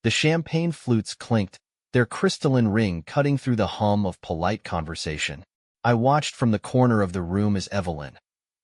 The champagne flutes clinked, their crystalline ring cutting through the hum of polite conversation. I watched from the corner of the room as Evelyn,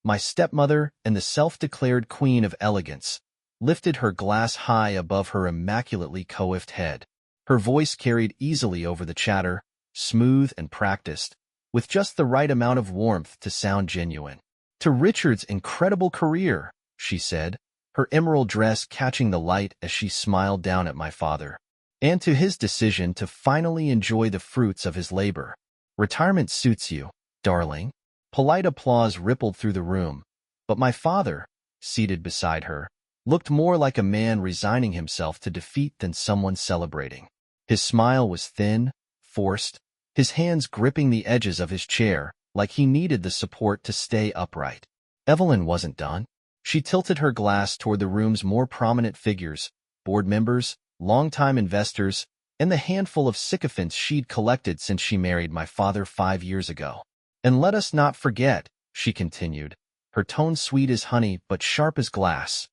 my stepmother and the self-declared queen of elegance, lifted her glass high above her immaculately coiffed head. Her voice carried easily over the chatter, smooth and practiced, with just the right amount of warmth to sound genuine. "To Richard's incredible career," she said, her emerald dress catching the light as she smiled down at my father, "and to his decision to finally enjoy the fruits of his labor. Retirement suits you, darling." Polite applause rippled through the room, but my father, seated beside her, looked more like a man resigning himself to defeat than someone celebrating. His smile was thin, forced, his hands gripping the edges of his chair like he needed the support to stay upright. Evelyn wasn't done. She tilted her glass toward the room's more prominent figures, board members, longtime investors, and the handful of sycophants she'd collected since she married my father 5 years ago. "And let us not forget," she continued, her tone sweet as honey but sharp as glass,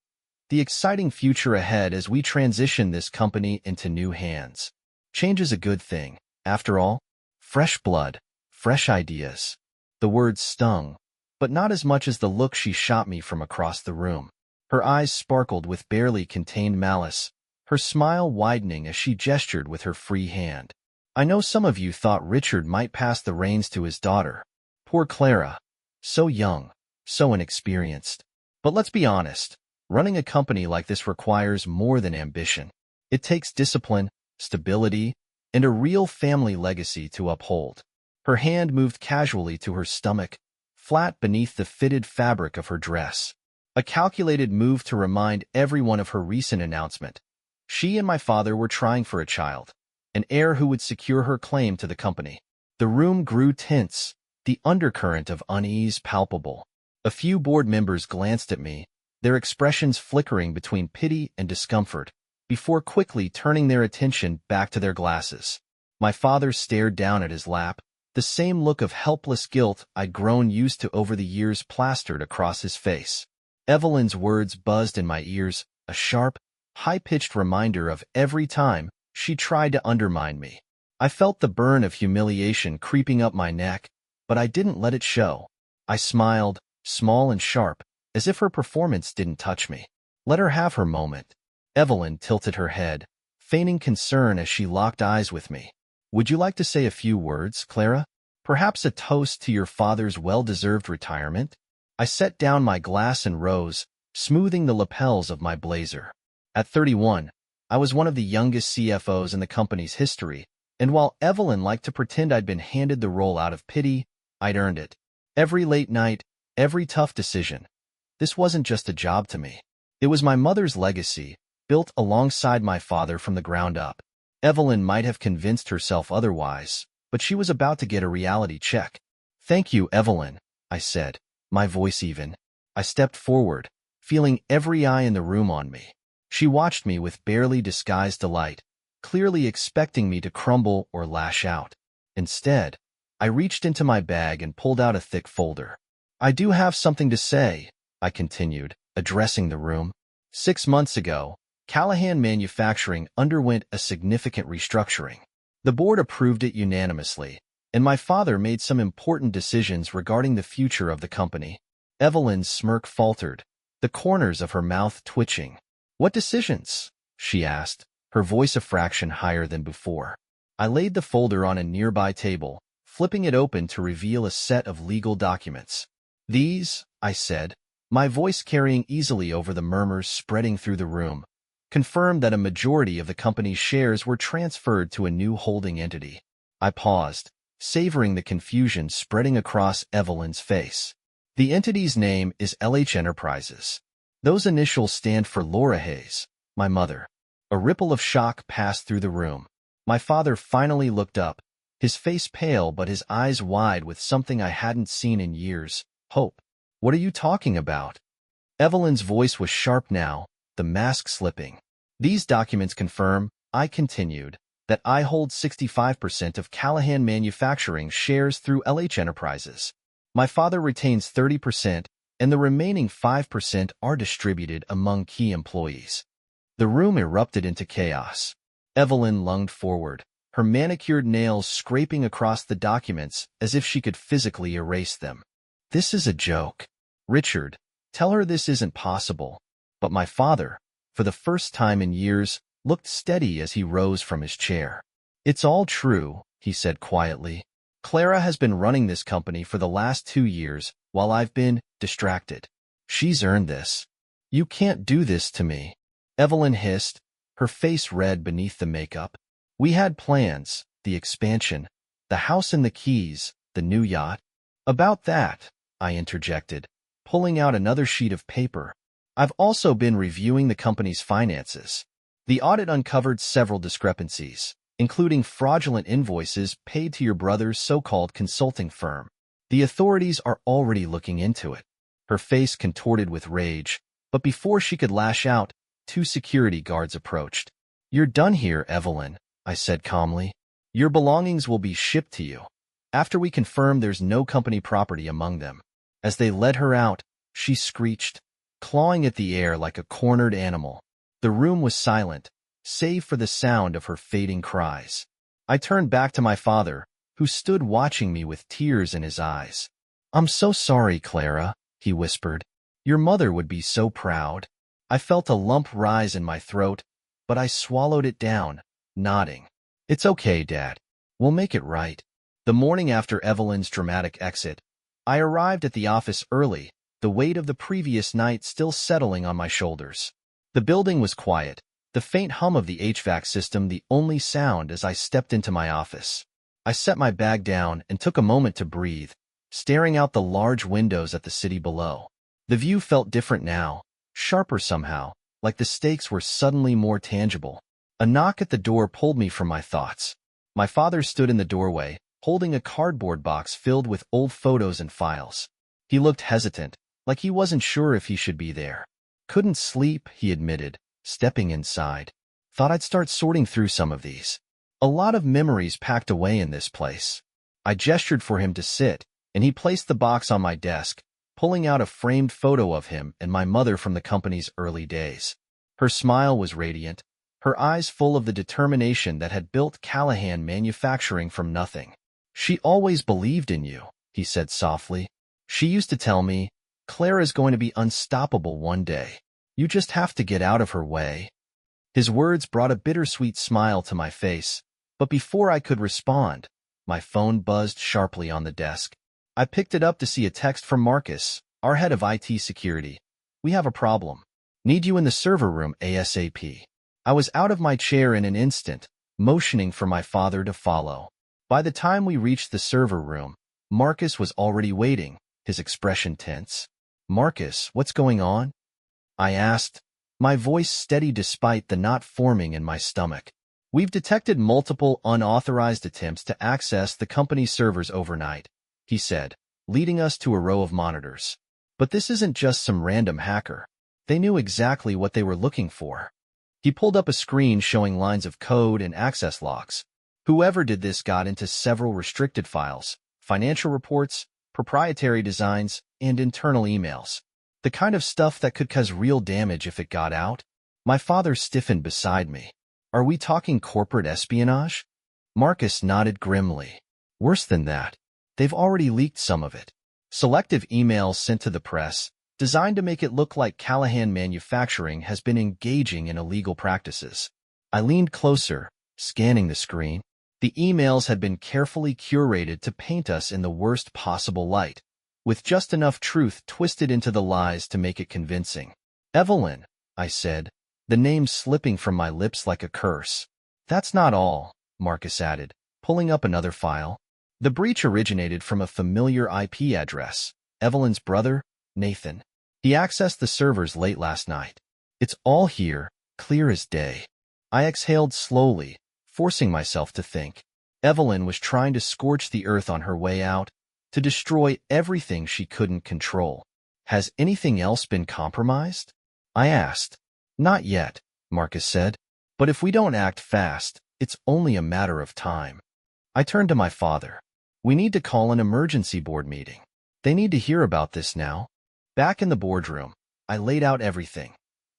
"the exciting future ahead as we transition this company into new hands. Change is a good thing, after all. Fresh blood, fresh ideas." The words stung, but not as much as the look she shot me from across the room. Her eyes sparkled with barely contained malice, her smile widening as she gestured with her free hand. "I know some of you thought Richard might pass the reins to his daughter. Poor Clara. So young, so inexperienced. But let's be honest, running a company like this requires more than ambition. It takes discipline, stability, and a real family legacy to uphold." Her hand moved casually to her stomach, flat beneath the fitted fabric of her dress. A calculated move to remind everyone of her recent announcement. She and my father were trying for a child, an heir who would secure her claim to the company. The room grew tense, the undercurrent of unease palpable. A few board members glanced at me, their expressions flickering between pity and discomfort, before quickly turning their attention back to their glasses. My father stared down at his lap, the same look of helpless guilt I'd grown used to over the years plastered across his face. Evelyn's words buzzed in my ears, a sharp, high-pitched reminder of every time she tried to undermine me. I felt the burn of humiliation creeping up my neck, but I didn't let it show. I smiled, small and sharp, as if her performance didn't touch me. Let her have her moment. Evelyn tilted her head, feigning concern as she locked eyes with me. "Would you like to say a few words, Clara? Perhaps a toast to your father's well-deserved retirement?" I set down my glass and rose, smoothing the lapels of my blazer. At 31, I was one of the youngest CFOs in the company's history, and while Evelyn liked to pretend I'd been handed the role out of pity, I'd earned it. Every late night, every tough decision. This wasn't just a job to me. It was my mother's legacy, built alongside my father from the ground up. Evelyn might have convinced herself otherwise, but she was about to get a reality check. "Thank you, Evelyn," I said, my voice even. I stepped forward, feeling every eye in the room on me. She watched me with barely disguised delight, clearly expecting me to crumble or lash out. Instead, I reached into my bag and pulled out a thick folder. "I do have something to say," I continued, addressing the room. 6 months ago, Callahan Manufacturing underwent a significant restructuring. The board approved it unanimously, and my father made some important decisions regarding the future of the company. Evelyn's smirk faltered, the corners of her mouth twitching. "What decisions?" she asked, her voice a fraction higher than before. I laid the folder on a nearby table, flipping it open to reveal a set of legal documents. "These," I said, my voice carrying easily over the murmurs spreading through the room, confirmed that a majority of the company's shares were transferred to a new holding entity. I paused, savoring the confusion spreading across Evelyn's face. "The entity's name is LH Enterprises. Those initials stand for Laura Hayes, my mother." A ripple of shock passed through the room. My father finally looked up, his face pale but his eyes wide with something I hadn't seen in years, hope. "What are you talking about?" Evelyn's voice was sharp now, the mask slipping. "These documents confirm," I continued, "that I hold 65% of Callahan Manufacturing shares through LH Enterprises. My father retains 30%, and the remaining 5% are distributed among key employees." The room erupted into chaos. Evelyn lunged forward, her manicured nails scraping across the documents as if she could physically erase them. This is a joke. Richard, tell her this isn't possible. But my father, for the first time in years, looked steady as he rose from his chair. It's all true, he said quietly. Clara has been running this company for the last 2 years while I've been distracted. She's earned this. You can't do this to me, Evelyn hissed, her face red beneath the makeup. We had plans, the expansion, the house and the keys, the new yacht. About that, I interjected, pulling out another sheet of paper. I've also been reviewing the company's finances. The audit uncovered several discrepancies, including fraudulent invoices paid to your brother's so-called consulting firm. The authorities are already looking into it. Her face contorted with rage, but before she could lash out, 2 security guards approached. You're done here, Evelyn, I said calmly. Your belongings will be shipped to you, after we confirm there's no company property among them. As they led her out, she screeched, clawing at the air like a cornered animal. The room was silent, save for the sound of her fading cries. I turned back to my father, who stood watching me with tears in his eyes. I'm so sorry, Clara, he whispered. Your mother would be so proud. I felt a lump rise in my throat, but I swallowed it down, nodding. It's okay, Dad. We'll make it right. The morning after Evelyn's dramatic exit, I arrived at the office early, the weight of the previous night still settling on my shoulders. The building was quiet, the faint hum of the HVAC system the only sound as I stepped into my office. I set my bag down and took a moment to breathe, staring out the large windows at the city below. The view felt different now, sharper somehow, like the stakes were suddenly more tangible. A knock at the door pulled me from my thoughts. My father stood in the doorway, holding a cardboard box filled with old photos and files. He looked hesitant, like he wasn't sure if he should be there. Couldn't sleep, he admitted, stepping inside. Thought I'd start sorting through some of these. A lot of memories packed away in this place. I gestured for him to sit, and he placed the box on my desk, pulling out a framed photo of him and my mother from the company's early days. Her smile was radiant, her eyes full of the determination that had built Callahan Manufacturing from nothing. She always believed in you, he said softly. She used to tell me, Clara's going to be unstoppable one day. You just have to get out of her way. His words brought a bittersweet smile to my face, but before I could respond, my phone buzzed sharply on the desk. I picked it up to see a text from Marcus, our head of IT security. We have a problem. Need you in the server room ASAP. I was out of my chair in an instant, motioning for my father to follow. By the time we reached the server room, Marcus was already waiting, his expression tense. Marcus, what's going on? I asked, my voice steady despite the knot forming in my stomach. We've detected multiple unauthorized attempts to access the company's servers overnight, he said, leading us to a row of monitors. But this isn't just some random hacker. They knew exactly what they were looking for. He pulled up a screen showing lines of code and access logs. Whoever did this got into several restricted files, financial reports, proprietary designs, and internal emails. The kind of stuff that could cause real damage if it got out. My father stiffened beside me. Are we talking corporate espionage? Marcus nodded grimly. Worse than that. They've already leaked some of it. Selective emails sent to the press, designed to make it look like Callahan Manufacturing has been engaging in illegal practices. I leaned closer, scanning the screen. The emails had been carefully curated to paint us in the worst possible light, with just enough truth twisted into the lies to make it convincing. Evelyn, I said, the name slipping from my lips like a curse. That's not all, Marcus added, pulling up another file. The breach originated from a familiar IP address, Evelyn's brother, Nathan. He accessed the servers late last night. It's all here, clear as day. I exhaled slowly, forcing myself to think. Evelyn was trying to scorch the earth on her way out, to destroy everything she couldn't control. Has anything else been compromised? I asked. Not yet, Marcus said. But if we don't act fast, it's only a matter of time. I turned to my father. We need to call an emergency board meeting. They need to hear about this now. Back in the boardroom, I laid out everything.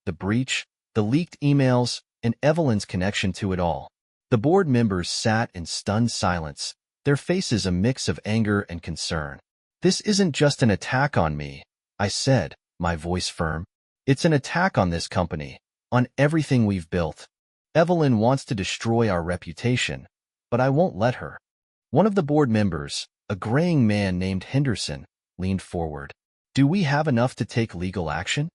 The breach, the leaked emails, and Evelyn's connection to it all. The board members sat in stunned silence, their faces a mix of anger and concern. "This isn't just an attack on me," I said, my voice firm. "It's an attack on this company, on everything we've built. Evelyn wants to destroy our reputation, but I won't let her." One of the board members, a graying man named Henderson, leaned forward. "Do we have enough to take legal action?"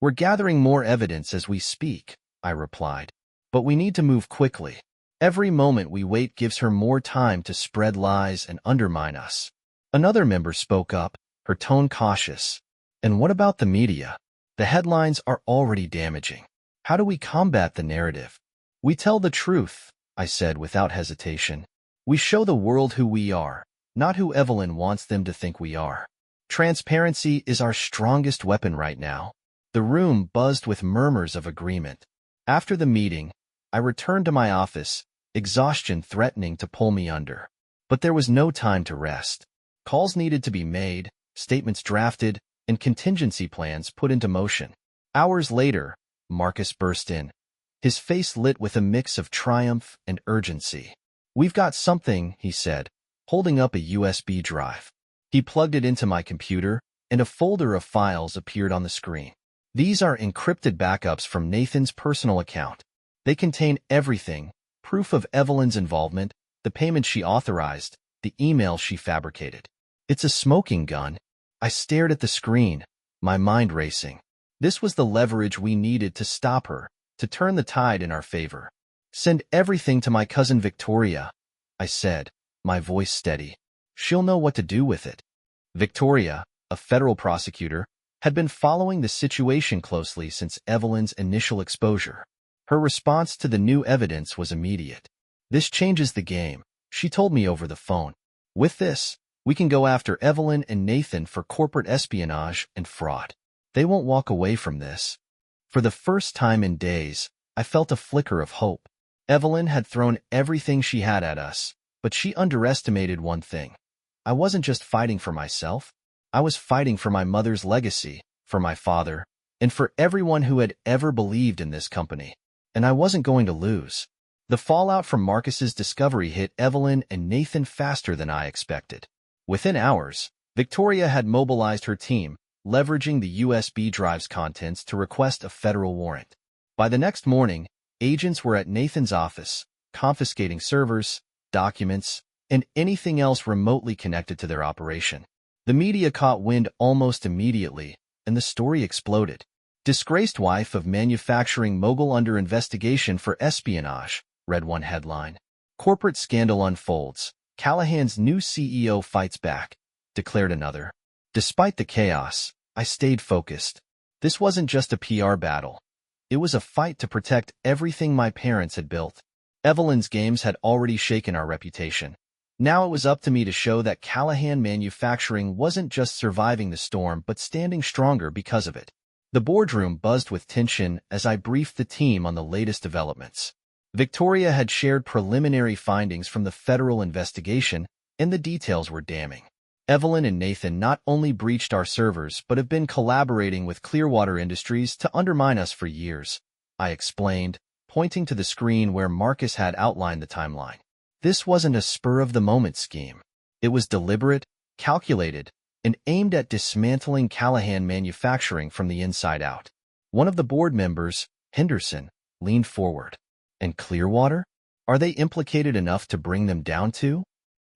"We're gathering more evidence as we speak," I replied. "But we need to move quickly. Every moment we wait gives her more time to spread lies and undermine us." Another member spoke up, her tone cautious. "And what about the media? The headlines are already damaging. How do we combat the narrative?" "We tell the truth," I said without hesitation. "We show the world who we are, not who Evelyn wants them to think we are. Transparency is our strongest weapon right now." The room buzzed with murmurs of agreement. After the meeting, I returned to my office, exhaustion threatening to pull me under. But there was no time to rest. Calls needed to be made, statements drafted, and contingency plans put into motion. Hours later, Marcus burst in, his face lit with a mix of triumph and urgency. "We've got something," he said, holding up a USB drive. He plugged it into my computer, and a folder of files appeared on the screen. "These are encrypted backups from Nathan's personal account. They contain everything: proof of Evelyn's involvement, the payment she authorized, the email she fabricated. It's a smoking gun." I stared at the screen, my mind racing. This was the leverage we needed to stop her, to turn the tide in our favor. "Send everything to my cousin Victoria," I said, my voice steady. "She'll know what to do with it." Victoria, a federal prosecutor, had been following the situation closely since Evelyn's initial exposure. Her response to the new evidence was immediate. "This changes the game," she told me over the phone. "With this, we can go after Evelyn and Nathan for corporate espionage and fraud. They won't walk away from this." For the first time in days, I felt a flicker of hope. Evelyn had thrown everything she had at us, but she underestimated one thing. I wasn't just fighting for myself. I was fighting for my mother's legacy, for my father, and for everyone who had ever believed in this company. And I wasn't going to lose. The fallout from Marcus's discovery hit Evelyn and Nathan faster than I expected. Within hours, Victoria had mobilized her team, leveraging the USB drive's contents to request a federal warrant. By the next morning, agents were at Nathan's office, confiscating servers, documents, and anything else remotely connected to their operation. The media caught wind almost immediately, and the story exploded. "Disgraced wife of manufacturing mogul under investigation for espionage," read one headline. "Corporate scandal unfolds. Callahan's new CEO fights back," declared another. Despite the chaos, I stayed focused. This wasn't just a PR battle. It was a fight to protect everything my parents had built. Evelyn's games had already shaken our reputation. Now it was up to me to show that Callahan Manufacturing wasn't just surviving the storm but standing stronger because of it. The boardroom buzzed with tension as I briefed the team on the latest developments. Victoria had shared preliminary findings from the federal investigation, and the details were damning. Evelyn and Nathan not only breached our servers but have been collaborating with Clearwater Industries to undermine us for years, I explained, pointing to the screen where Marcus had outlined the timeline. This wasn't a spur-of-the-moment scheme. It was deliberate, calculated, and aimed at dismantling Callahan Manufacturing from the inside out. One of the board members, Henderson, leaned forward. "And Clearwater? Are they implicated enough to bring them down too?"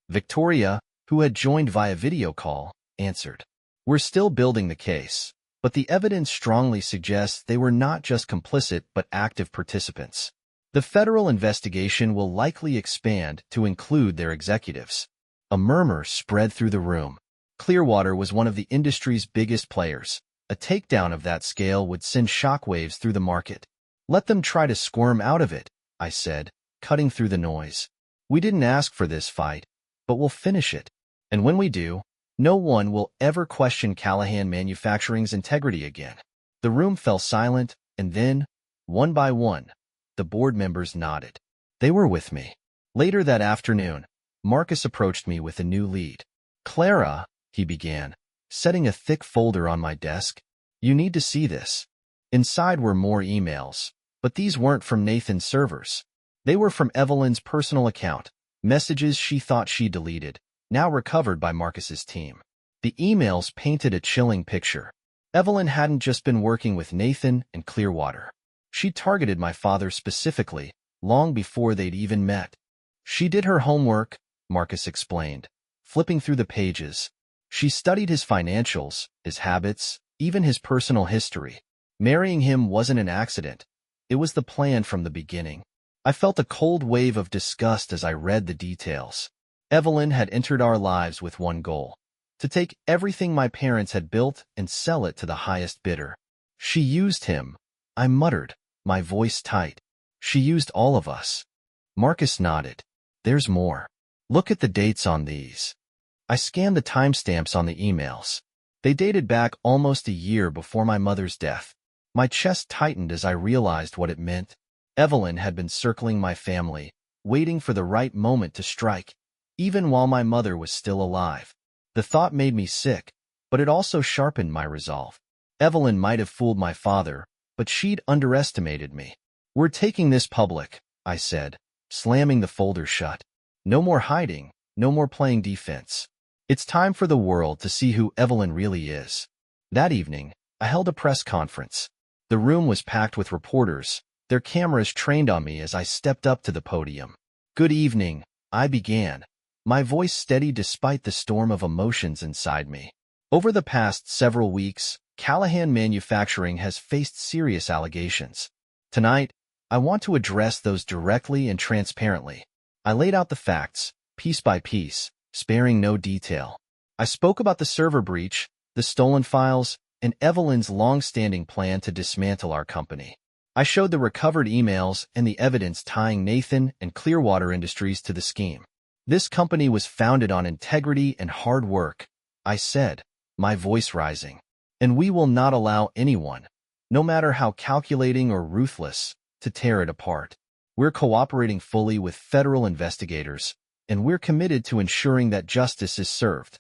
Victoria, who had joined via video call, answered. "We're still building the case, but the evidence strongly suggests they were not just complicit but active participants. The federal investigation will likely expand to include their executives." A murmur spread through the room. Clearwater was one of the industry's biggest players. A takedown of that scale would send shockwaves through the market. "Let them try to squirm out of it," I said, cutting through the noise. "We didn't ask for this fight, but we'll finish it. And when we do, no one will ever question Callahan Manufacturing's integrity again." The room fell silent, and then, one by one, the board members nodded. They were with me. Later that afternoon, Marcus approached me with a new lead. "Clara," he began, setting a thick folder on my desk, "you need to see this." Inside were more emails, But these weren't from Nathan's servers. They were from Evelyn's personal account, messages she thought she deleted, now recovered by Marcus's team. The emails painted a chilling picture. Evelyn hadn't just been working with Nathan and Clearwater. She targeted my father specifically, long before they'd even met. She did her homework, Marcus explained, flipping through the pages. She studied his financials, his habits, even his personal history. Marrying him wasn't an accident. It was the plan from the beginning. I felt a cold wave of disgust as I read the details. Evelyn had entered our lives with one goal: to take everything my parents had built and sell it to the highest bidder. She used him. I muttered, my voice tight. She used all of us. Marcus nodded. There's more. Look at the dates on these. I scanned the timestamps on the emails. They dated back almost a year before my mother's death. My chest tightened as I realized what it meant. Evelyn had been circling my family, waiting for the right moment to strike, even while my mother was still alive. The thought made me sick, but it also sharpened my resolve. Evelyn might have fooled my father, but she'd underestimated me. We're taking this public, I said, slamming the folder shut. No more hiding, no more playing defense. It's time for the world to see who Evelyn really is. That evening, I held a press conference. The room was packed with reporters, their cameras trained on me as I stepped up to the podium. Good evening, I began, my voice steady despite the storm of emotions inside me. Over the past several weeks, Callahan Manufacturing has faced serious allegations. Tonight, I want to address those directly and transparently. I laid out the facts, piece by piece, sparing no detail. I spoke about the server breach, the stolen files, and Evelyn's long-standing plan to dismantle our company. I showed the recovered emails and the evidence tying Nathan and Clearwater Industries to the scheme. This company was founded on integrity and hard work, I said, my voice rising. And we will not allow anyone, no matter how calculating or ruthless, to tear it apart. We're cooperating fully with federal investigators, and we're committed to ensuring that justice is served.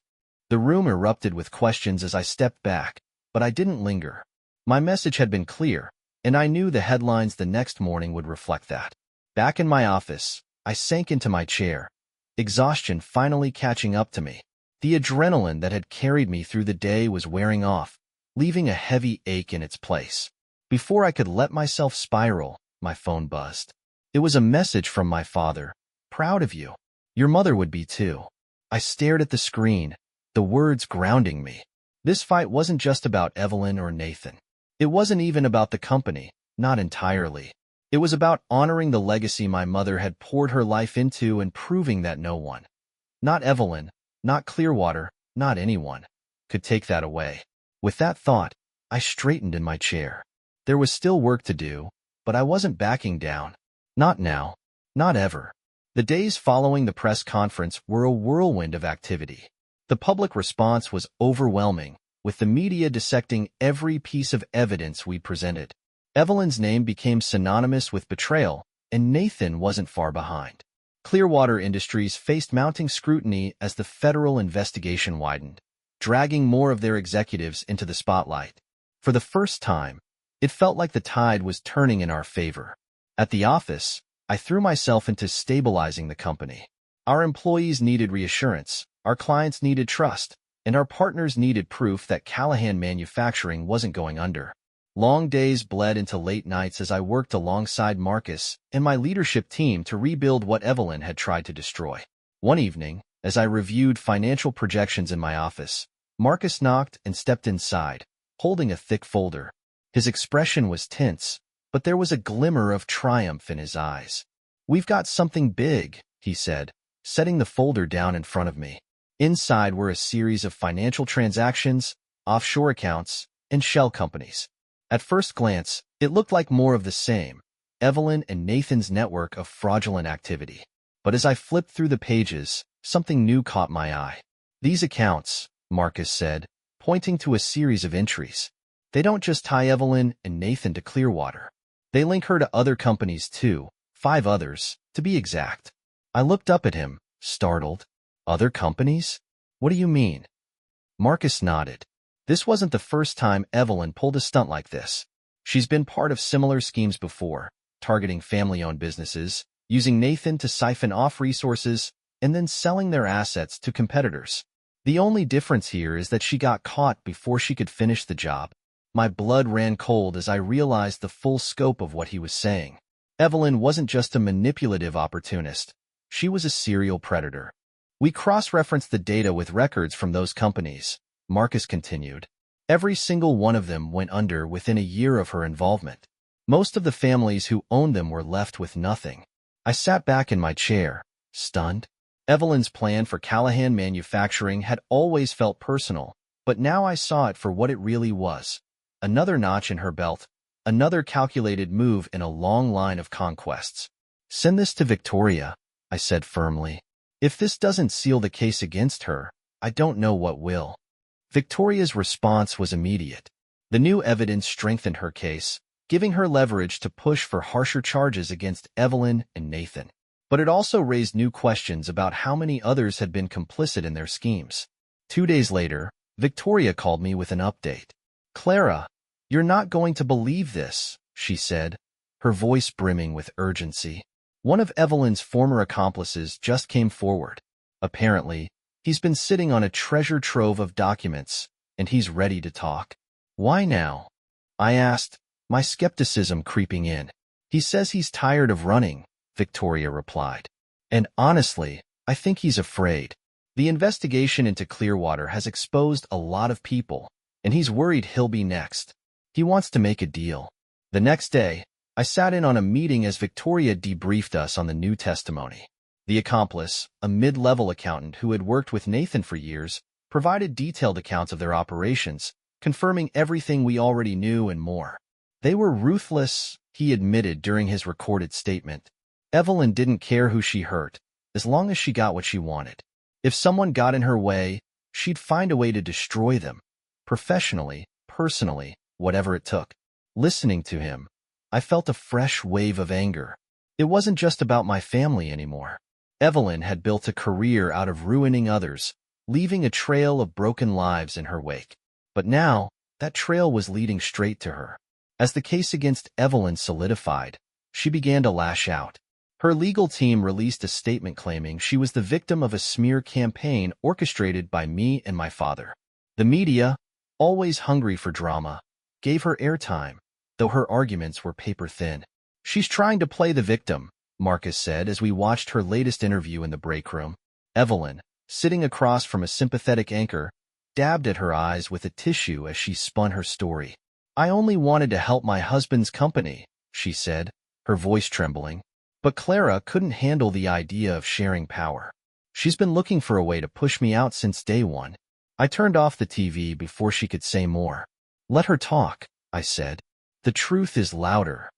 The room erupted with questions as I stepped back, but I didn't linger. My message had been clear, and I knew the headlines the next morning would reflect that. Back in my office, I sank into my chair, exhaustion finally catching up to me. The adrenaline that had carried me through the day was wearing off, leaving a heavy ache in its place. Before I could let myself spiral, my phone buzzed. It was a message from my father. Proud of you. Your mother would be too. I stared at the screen, the words grounding me. This fight wasn't just about Evelyn or Nathan. It wasn't even about the company, not entirely. It was about honoring the legacy my mother had poured her life into and proving that no one, not Evelyn, not Clearwater, not anyone, could take that away. With that thought, I straightened in my chair. There was still work to do, but I wasn't backing down. Not now. Not ever. The days following the press conference were a whirlwind of activity. The public response was overwhelming, with the media dissecting every piece of evidence we presented. Evelyn's name became synonymous with betrayal, and Nathan wasn't far behind. Clearwater Industries faced mounting scrutiny as the federal investigation widened, dragging more of their executives into the spotlight. For the first time, it felt like the tide was turning in our favor. At the office, I threw myself into stabilizing the company. Our employees needed reassurance, our clients needed trust, and our partners needed proof that Callahan Manufacturing wasn't going under. Long days bled into late nights as I worked alongside Marcus and my leadership team to rebuild what Evelyn had tried to destroy. One evening, as I reviewed financial projections in my office, Marcus knocked and stepped inside, holding a thick folder. His expression was tense, but there was a glimmer of triumph in his eyes. "We've got something big," he said, setting the folder down in front of me. Inside were a series of financial transactions, offshore accounts, and shell companies. At first glance, it looked like more of the same, Evelyn and Nathan's network of fraudulent activity. But as I flipped through the pages, something new caught my eye. "These accounts," Marcus said, pointing to a series of entries. "They don't just tie Evelyn and Nathan to Clearwater. They link her to other companies too, 5 others, to be exact." I looked up at him, startled. "Other companies? What do you mean?" Marcus nodded. This wasn't the first time Evelyn pulled a stunt like this. She's been part of similar schemes before, targeting family-owned businesses, using Nathan to siphon off resources, and then selling their assets to competitors. The only difference here is that she got caught before she could finish the job. My blood ran cold as I realized the full scope of what he was saying. Evelyn wasn't just a manipulative opportunist. She was a serial predator. We cross-referenced the data with records from those companies, Marcus continued. Every single one of them went under within a year of her involvement. Most of the families who owned them were left with nothing. I sat back in my chair, stunned. Evelyn's plan for Callahan Manufacturing had always felt personal, but now I saw it for what it really was. Another notch in her belt, another calculated move in a long line of conquests. Send this to Victoria, I said firmly. If this doesn't seal the case against her, I don't know what will. Victoria's response was immediate. The new evidence strengthened her case, giving her leverage to push for harsher charges against Evelyn and Nathan. But it also raised new questions about how many others had been complicit in their schemes. 2 days later, Victoria called me with an update. "Clara, you're not going to believe this," she said, her voice brimming with urgency. One of Evelyn's former accomplices just came forward. Apparently, he's been sitting on a treasure trove of documents, and he's ready to talk. "Why now?" I asked, my skepticism creeping in. "He says he's tired of running," Victoria replied. "And honestly, I think he's afraid. The investigation into Clearwater has exposed a lot of people, and he's worried he'll be next. He wants to make a deal." The next day, I sat in on a meeting as Victoria debriefed us on the new testimony. The accomplice, a mid-level accountant who had worked with Nathan for years, provided detailed accounts of their operations, confirming everything we already knew and more. They were ruthless, he admitted during his recorded statement. Evelyn didn't care who she hurt, as long as she got what she wanted. If someone got in her way, she'd find a way to destroy them. Professionally, personally, whatever it took. Listening to him, I felt a fresh wave of anger. It wasn't just about my family anymore. Evelyn had built a career out of ruining others, leaving a trail of broken lives in her wake. But now, that trail was leading straight to her. As the case against Evelyn solidified, she began to lash out. Her legal team released a statement claiming she was the victim of a smear campaign orchestrated by me and my father. The media, always hungry for drama, gave her airtime, though her arguments were paper-thin. "She's trying to play the victim," Marcus said as we watched her latest interview in the break room. Evelyn, sitting across from a sympathetic anchor, dabbed at her eyes with a tissue as she spun her story. "I only wanted to help my husband's company," she said, her voice trembling. But Clara couldn't handle the idea of sharing power. "She's been looking for a way to push me out since day one." I turned off the TV before she could say more. "Let her talk," I said. "The truth is louder."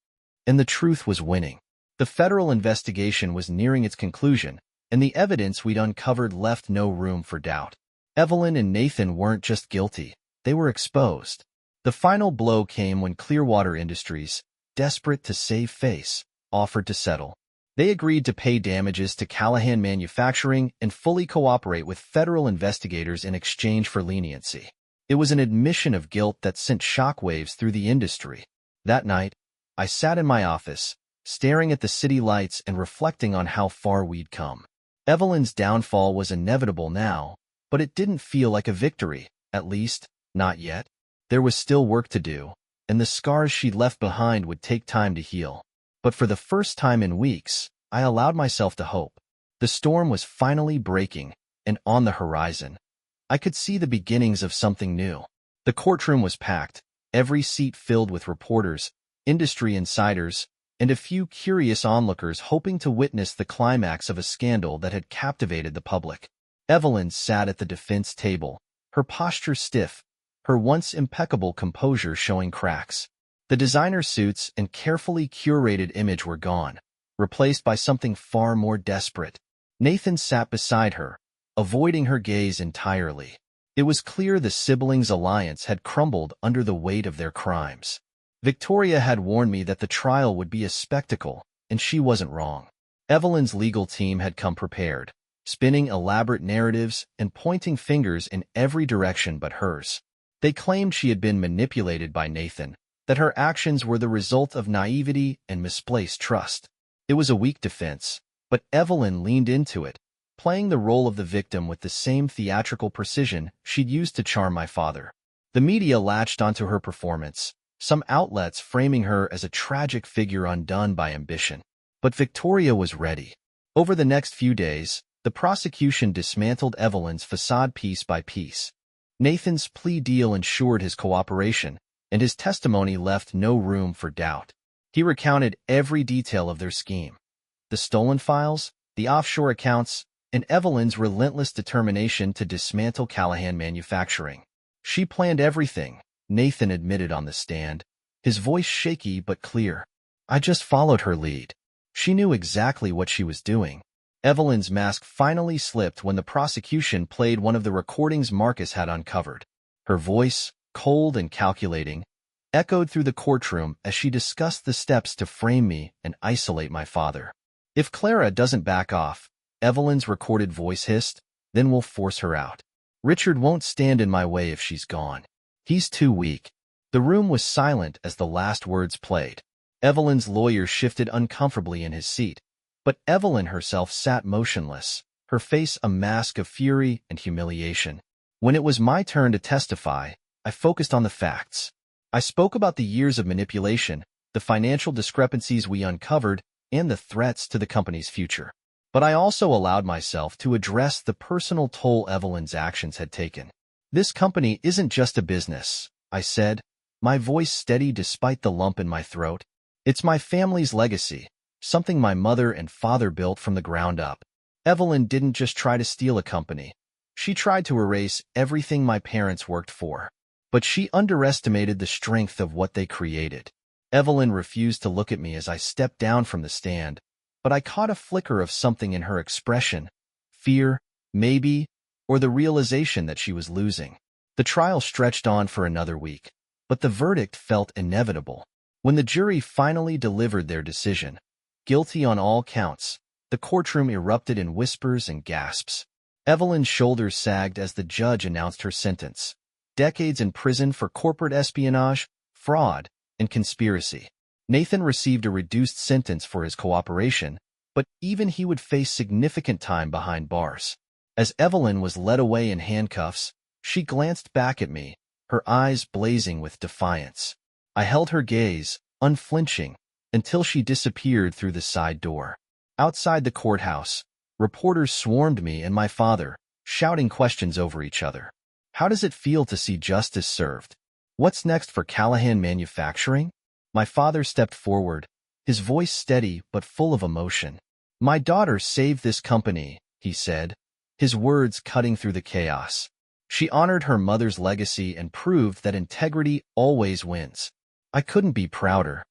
And the truth was winning. The federal investigation was nearing its conclusion, and the evidence we'd uncovered left no room for doubt. Evelyn and Nathan weren't just guilty, they were exposed. The final blow came when Clearwater Industries, desperate to save face, offered to settle. They agreed to pay damages to Callahan Manufacturing and fully cooperate with federal investigators in exchange for leniency. It was an admission of guilt that sent shockwaves through the industry. That night, I sat in my office, staring at the city lights and reflecting on how far we'd come. Evelyn's downfall was inevitable now, but it didn't feel like a victory, at least, not yet. There was still work to do, and the scars she'd left behind would take time to heal. But for the first time in weeks, I allowed myself to hope. The storm was finally breaking, and on the horizon, I could see the beginnings of something new. The courtroom was packed, every seat filled with reporters, industry insiders, and a few curious onlookers hoping to witness the climax of a scandal that had captivated the public. Evelyn sat at the defense table, her posture stiff, her once impeccable composure showing cracks. The designer suits and carefully curated image were gone, replaced by something far more desperate. Nathan sat beside her, avoiding her gaze entirely. It was clear the siblings' alliance had crumbled under the weight of their crimes. Victoria had warned me that the trial would be a spectacle, and she wasn't wrong. Evelyn's legal team had come prepared, spinning elaborate narratives and pointing fingers in every direction but hers. They claimed she had been manipulated by Nathan, that her actions were the result of naivety and misplaced trust. It was a weak defense, but Evelyn leaned into it, playing the role of the victim with the same theatrical precision she'd used to charm my father. The media latched onto her performance, some outlets framing her as a tragic figure undone by ambition. But Victoria was ready. Over the next few days, the prosecution dismantled Evelyn's facade piece by piece. Nathan's plea deal ensured his cooperation, and his testimony left no room for doubt. He recounted every detail of their scheme: the stolen files, the offshore accounts, and Evelyn's relentless determination to dismantle Callahan Manufacturing. She planned everything, Nathan admitted on the stand, his voice shaky but clear. I just followed her lead. She knew exactly what she was doing. Evelyn's mask finally slipped when the prosecution played one of the recordings Marcus had uncovered. Her voice, cold and calculating, echoed through the courtroom as she discussed the steps to frame me and isolate my father. If Clara doesn't back off, Evelyn's recorded voice hissed, then we'll force her out. Richard won't stand in my way if she's gone. He's too weak. The room was silent as the last words played. Evelyn's lawyer shifted uncomfortably in his seat, but Evelyn herself sat motionless, her face a mask of fury and humiliation. When it was my turn to testify, I focused on the facts. I spoke about the years of manipulation, the financial discrepancies we uncovered, and the threats to the company's future. But I also allowed myself to address the personal toll Evelyn's actions had taken. This company isn't just a business, I said, my voice steady despite the lump in my throat. It's my family's legacy, something my mother and father built from the ground up. Evelyn didn't just try to steal a company. She tried to erase everything my parents worked for. But she underestimated the strength of what they created. Evelyn refused to look at me as I stepped down from the stand, but I caught a flicker of something in her expression. Fear, maybe, or the realization that she was losing. The trial stretched on for another week, but the verdict felt inevitable. When the jury finally delivered their decision, guilty on all counts, the courtroom erupted in whispers and gasps. Evelyn's shoulders sagged as the judge announced her sentence: decades in prison for corporate espionage, fraud, and conspiracy. Nathan received a reduced sentence for his cooperation, but even he would face significant time behind bars. As Evelyn was led away in handcuffs, she glanced back at me, her eyes blazing with defiance. I held her gaze, unflinching, until she disappeared through the side door. Outside the courthouse, reporters swarmed me and my father, shouting questions over each other. How does it feel to see justice served? What's next for Callahan Manufacturing? My father stepped forward, his voice steady but full of emotion. My daughter saved this company, he said, his words cutting through the chaos. She honored her mother's legacy and proved that integrity always wins. I couldn't be prouder.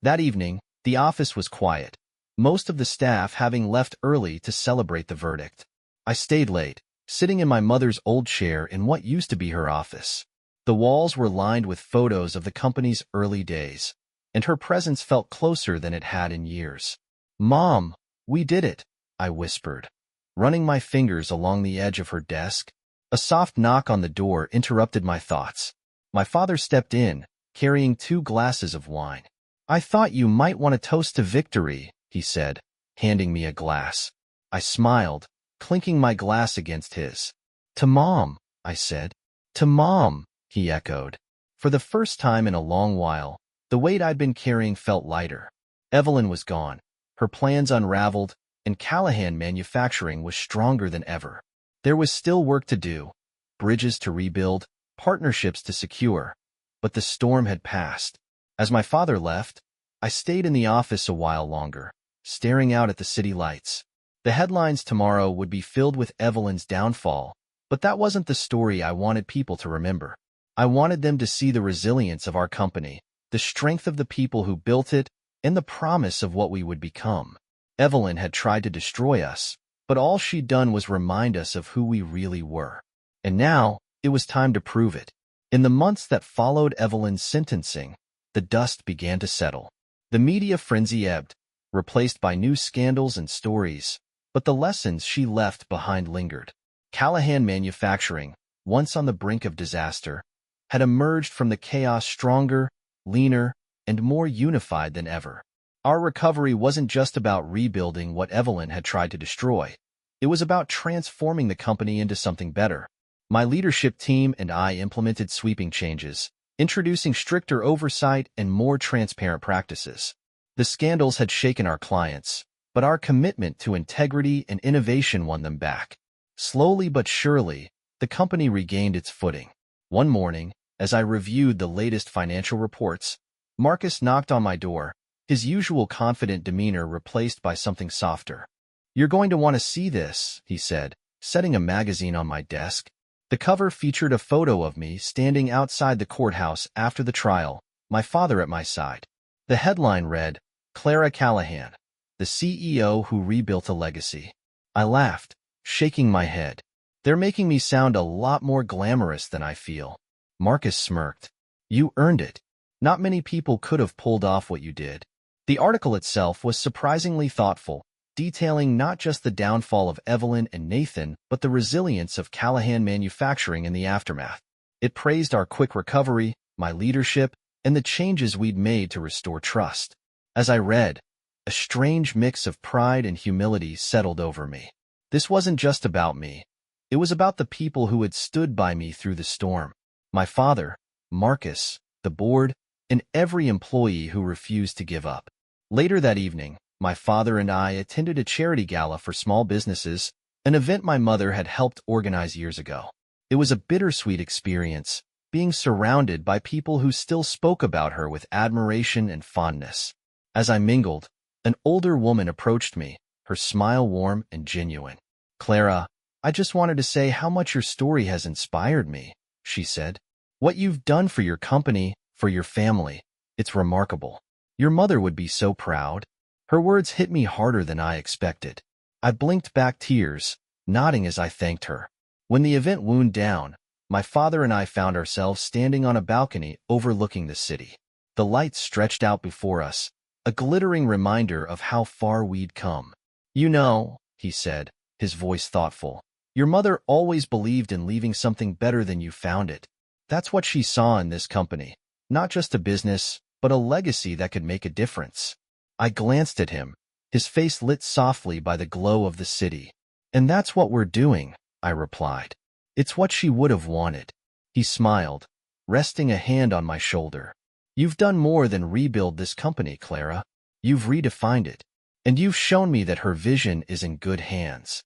That evening, the office was quiet, most of the staff having left early to celebrate the verdict. I stayed late, sitting in my mother's old chair in what used to be her office. The walls were lined with photos of the company's early days, and her presence felt closer than it had in years. "Mom, we did it," I whispered, running my fingers along the edge of her desk. A soft knock on the door interrupted my thoughts. My father stepped in, carrying 2 glasses of wine. "I thought you might want to toast to victory," he said, handing me a glass. I smiled, clinking my glass against his. "To Mom," I said. "To Mom," he echoed. For the first time in a long while, the weight I'd been carrying felt lighter. Evelyn was gone, her plans unraveled, and Callahan Manufacturing was stronger than ever. There was still work to do, bridges to rebuild, partnerships to secure, but the storm had passed. As my father left, I stayed in the office a while longer, staring out at the city lights. The headlines tomorrow would be filled with Evelyn's downfall, but that wasn't the story I wanted people to remember. I wanted them to see the resilience of our company, the strength of the people who built it, and the promise of what we would become. Evelyn had tried to destroy us, but all she'd done was remind us of who we really were. And now, it was time to prove it. In the months that followed Evelyn's sentencing, the dust began to settle. The media frenzy ebbed, replaced by new scandals and stories, but the lessons she left behind lingered. Callahan Manufacturing, once on the brink of disaster, had emerged from the chaos stronger, leaner, and more unified than ever. Our recovery wasn't just about rebuilding what Evelyn had tried to destroy. It was about transforming the company into something better. My leadership team and I implemented sweeping changes, introducing stricter oversight and more transparent practices. The scandals had shaken our clients, but our commitment to integrity and innovation won them back. Slowly but surely, the company regained its footing. One morning, as I reviewed the latest financial reports, Marcus knocked on my door, his usual confident demeanor replaced by something softer. "You're going to want to see this," he said, setting a magazine on my desk. The cover featured a photo of me standing outside the courthouse after the trial, my father at my side. The headline read, "Clara Callahan, the CEO who rebuilt a legacy." I laughed, shaking my head. "They're making me sound a lot more glamorous than I feel." Marcus smirked. "You earned it. Not many people could have pulled off what you did." The article itself was surprisingly thoughtful, detailing not just the downfall of Evelyn and Nathan, but the resilience of Callahan Manufacturing in the aftermath. It praised our quick recovery, my leadership, and the changes we'd made to restore trust. As I read, a strange mix of pride and humility settled over me. This wasn't just about me. It was about the people who had stood by me through the storm. My father, Marcus, the board, and every employee who refused to give up. Later that evening, my father and I attended a charity gala for small businesses, an event my mother had helped organize years ago. It was a bittersweet experience, being surrounded by people who still spoke about her with admiration and fondness. As I mingled, an older woman approached me, her smile warm and genuine. "Clara, I just wanted to say how much your story has inspired me," she said. "What you've done for your company, for your family, it's remarkable. Your mother would be so proud." Her words hit me harder than I expected. I blinked back tears, nodding as I thanked her. When the event wound down, my father and I found ourselves standing on a balcony overlooking the city. The lights stretched out before us, a glittering reminder of how far we'd come. "You know," he said, his voice thoughtful, "your mother always believed in leaving something better than you found it. That's what she saw in this company. Not just a business, but a legacy that could make a difference." I glanced at him, his face lit softly by the glow of the city. "And that's what we're doing," I replied. "It's what she would have wanted." He smiled, resting a hand on my shoulder. "You've done more than rebuild this company, Clara. You've redefined it. And you've shown me that her vision is in good hands."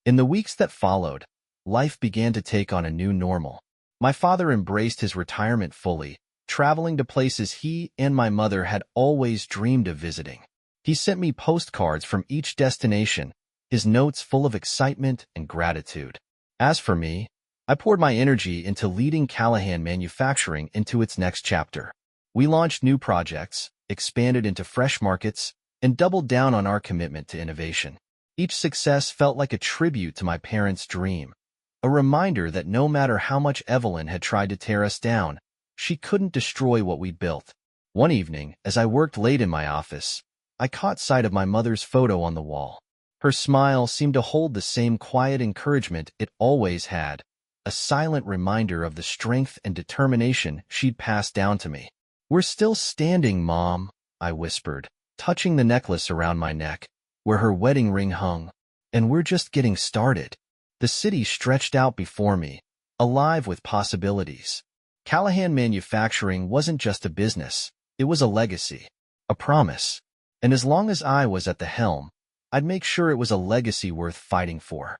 In the weeks that followed, life began to take on a new normal. My father embraced his retirement fully, traveling to places he and my mother had always dreamed of visiting. He sent me postcards from each destination, his notes full of excitement and gratitude. As for me, I poured my energy into leading Callahan Manufacturing into its next chapter. We launched new projects, expanded into fresh markets, and doubled down on our commitment to innovation. Each success felt like a tribute to my parents' dream, a reminder that no matter how much Evelyn had tried to tear us down, she couldn't destroy what we'd built. One evening, as I worked late in my office, I caught sight of my mother's photo on the wall. Her smile seemed to hold the same quiet encouragement it always had, a silent reminder of the strength and determination she'd passed down to me. "We're still standing, Mom," I whispered, touching the necklace around my neck, where her wedding ring hung. "And we're just getting started." The city stretched out before me, alive with possibilities. Callahan Manufacturing wasn't just a business, it was a legacy, a promise. And as long as I was at the helm, I'd make sure it was a legacy worth fighting for.